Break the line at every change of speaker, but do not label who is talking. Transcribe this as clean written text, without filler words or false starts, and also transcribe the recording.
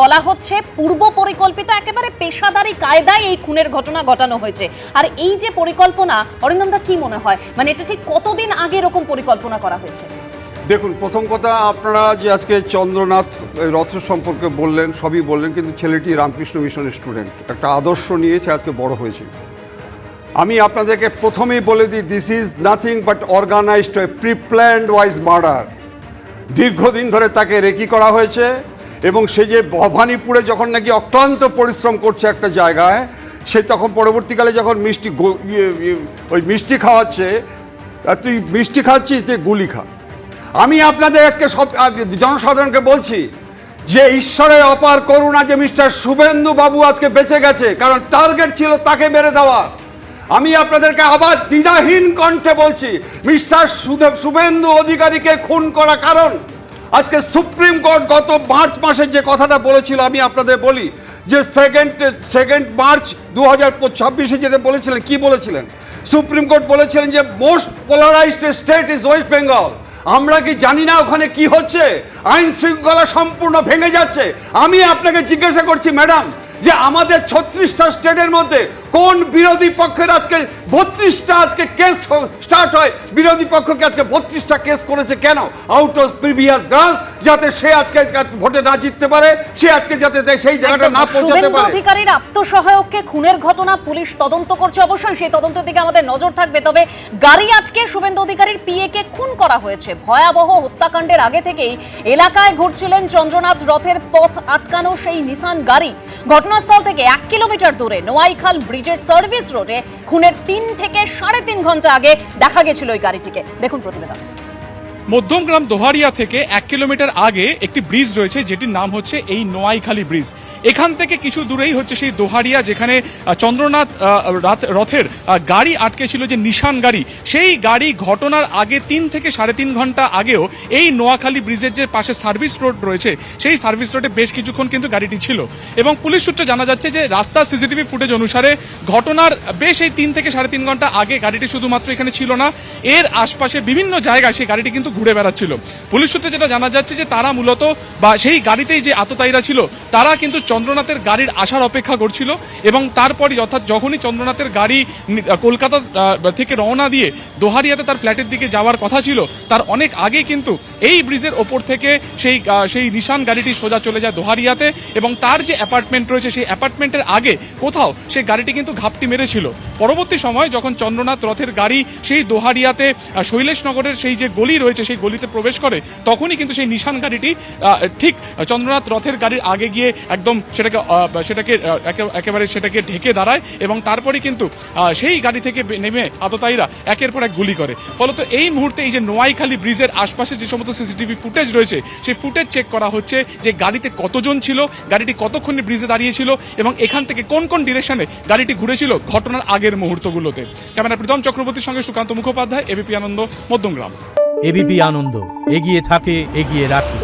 বলা হচ্ছে পূর্ব পরিকল্পিত একেবারে পেশাদারি কায়দায় এই খুনের ঘটনা ঘটানো হয়েছে। আর এই যে পরিকল্পনা, অরিন্দমদা কি মনে হয়, মানে এটা ঠিক কতদিন আগে এরকম পরিকল্পনা করা হয়েছে?
দেখুন, প্রথম কথা, আপনারা যে আজকে চন্দ্রনাথ রথ সম্পর্কে বললেন, সবই বললেন, কিন্তু ছেলেটি রামকৃষ্ণ মিশনের স্টুডেন্ট, একটা আদর্শ নিয়েছে, আজকে বড় হয়েছে। আমি আপনাদেরকে প্রথমেই বলে দিই, this is nothing but organised pre planned wise murder. দীর্ঘদিন ধরে তাকে রেকি করা হয়েছে এবং সে যে ভবানীপুরে যখন নাকি অক্লান্ত পরিশ্রম করছে একটা জায়গায়, সে তখন পরবর্তীকালে যখন ওই মিষ্টি খাওয়াচ্ছে, তুই মিষ্টি খাচ্ছিস, তুই গুলি খা। আমি আপনাদের আজকে সব জনসাধারণকে বলছি যে ঈশ্বরের অপার করুণা যে মিস্টার শুভেন্দু বাবু আজকে বেঁচে গেছে, কারণ টার্গেট ছিল তাকে মেরে দেওয়া। আমি আপনাদেরকে আবার দ্বিধাহীন কণ্ঠে বলছি, মিস্টার শুভেন্দু অধিকারীকে খুন করা কারণ আজকে সুপ্রিম কোর্ট গত মার্চ মাসে যে কথাটা বলেছিল, আমি আপনাদের বলি যে সেকেন্ড মার্চ 2026 যেটা বলেছিলেন, কি বলেছিলেন? সুপ্রিম কোর্ট বলেছিলেন যে most polarised state is West Bengal. আমরা কি জানি না ওখানে কি হচ্ছে? আইন শৃঙ্খলা সম্পূর্ণ ভেঙে যাচ্ছে। আমি আপনাকে জিজ্ঞাসা করছি ম্যাডাম, যে আমাদের 36টা স্টেটের মধ্যে কোন বিরোধী পক্ষের আজকে 32টা আজকে কেস স্টার্ট হয়? বিরোধী পক্ষকে আজকে 32টা কেস করেছে কেন? আউট অফ প্রিভিয়াস গ্রাস, যাতে সে আজকে ভোটে না জিততে পারে, সে আজকে যাতে সেই জায়গাটা না পৌঁছাতে পারে।
অধিকারীর আত্মসহায়ককে খুনের ঘটনা পুলিশ তদন্ত করছে, অবশ্যই সেই তদন্তের দিকে আমাদের নজর থাকবে। তবে গাড়ি আটকে শুভেন্দু অধিকারীর পিএ কে খুন করা হয়েছে। ভয়াবহ হত্যাকাণ্ডের আগে থেকেই এলাকায় ঘুরছিলেন চন্দ্রনাথ রথের পথ আটকানো সেই নিসান গাড়ি। ঘটনাস্থল থেকে 1 কিলোমিটার দূরে নোয়াইখাল ব্রিজের সার্ভিস রোডে খুনের 3 থেকে 3.5 ঘন্টা আগে দেখা গেছিল ওই গাড়িটিকে। দেখুন প্রতিবেদন।
মধ্যমগ্রাম দোহারিয়া থেকে 1 কিলোমিটার আগে একটি ব্রিজ রয়েছে, যেটির নাম হচ্ছে এই নোয়াইখালী ব্রিজ। এখান থেকে কিছু দূরেই হচ্ছে সেই দোহারিয়া, যেখানে চন্দ্রনাথ রথের গাড়ি আটকে ছিল, যে নিশান গাড়ি। সেই গাড়ি ঘটনার আগে 3 থেকে 3.5 ঘন্টা আগেও এই নোয়াখালী ব্রিজের যে পাশে সার্ভিস রোড রয়েছে, সেই সার্ভিস রোডে বেশ কিছুক্ষণ কিন্তু গাড়িটি ছিল। এবং পুলিশ সূত্রে জানা যাচ্ছে যে রাস্তার সিসিটিভি ফুটেজ অনুসারে ঘটনার বেশ এই 3 থেকে 3.5 ঘন্টা আগে গাড়িটি শুধুমাত্র এখানে ছিল না, এর আশপাশে বিভিন্ন জায়গায় সেই গাড়িটি কিন্তু ঘুরে বেড়াচ্ছিল। পুলিশ সূত্রে যেটা জানা যাচ্ছে যে তারা মূলত বা সেই গাড়িতেই যে আততায়ীরা ছিল, তারা কিন্তু চন্দ্রনাথের গাড়ির আসার অপেক্ষা করছিল। এবং তারপরই, অর্থাৎ যখনই চন্দ্রনাথের গাড়ি কলকাতা থেকে রওনা দিয়ে দোহারিয়াতে তার ফ্ল্যাটের দিকে যাওয়ার কথা ছিল, তার অনেক আগে কিন্তু এই ব্রিজের ওপর থেকে সেই নিশান গাড়িটি সোজা চলে যায় দোহারিয়াতে। এবং তার যে অ্যাপার্টমেন্ট রয়েছে, সেই অ্যাপার্টমেন্টের আগে কোথাও সেই গাড়িটি কিন্তু ঘাপটি মেরেছিল। পরবর্তী সময় যখন চন্দ্রনাথ রথের গাড়ি সেই দোহারিয়াতে শৈলেশনগরের সেই যে গলি রয়েছে, সেই গলিতে প্রবেশ করে, তখনই কিন্তু সেই নিশান গাড়িটি ঠিক চন্দ্রনাথ রথের গাড়ির আগে গিয়ে একদম সেটাকে ঢেকে দাঁড়ায়। এবং তারপরে কিন্তু সেই গাড়ি থেকে নেমে আততায়ীরা একের পর এক গুলি করে। ফলত এই মুহূর্তে এই যে নোয়াইখালী ব্রিজের আশপাশে যে সমস্ত সিসিটিভি ফুটেজ রয়েছে, সেই ফুটেজ চেক করা হচ্ছে যে গাড়িতে কতজন ছিল, গাড়িটি কতক্ষণ ব্রিজে দাঁড়িয়েছিল এবং এখান থেকে কোন কোন ডিরেকশনে গাড়িটি ঘুরেছিল ঘটনার আগের মুহূর্তগুলোতে। ক্যামেরা প্রীতম চক্রবর্তীর সঙ্গে সুকান্ত মুখোপাধ্যায়, এবিপি আনন্দ, মধ্যমগ্রাম।
এবিপি আনন্দ, এগিয়ে থাকে, এগিয়ে রাখে।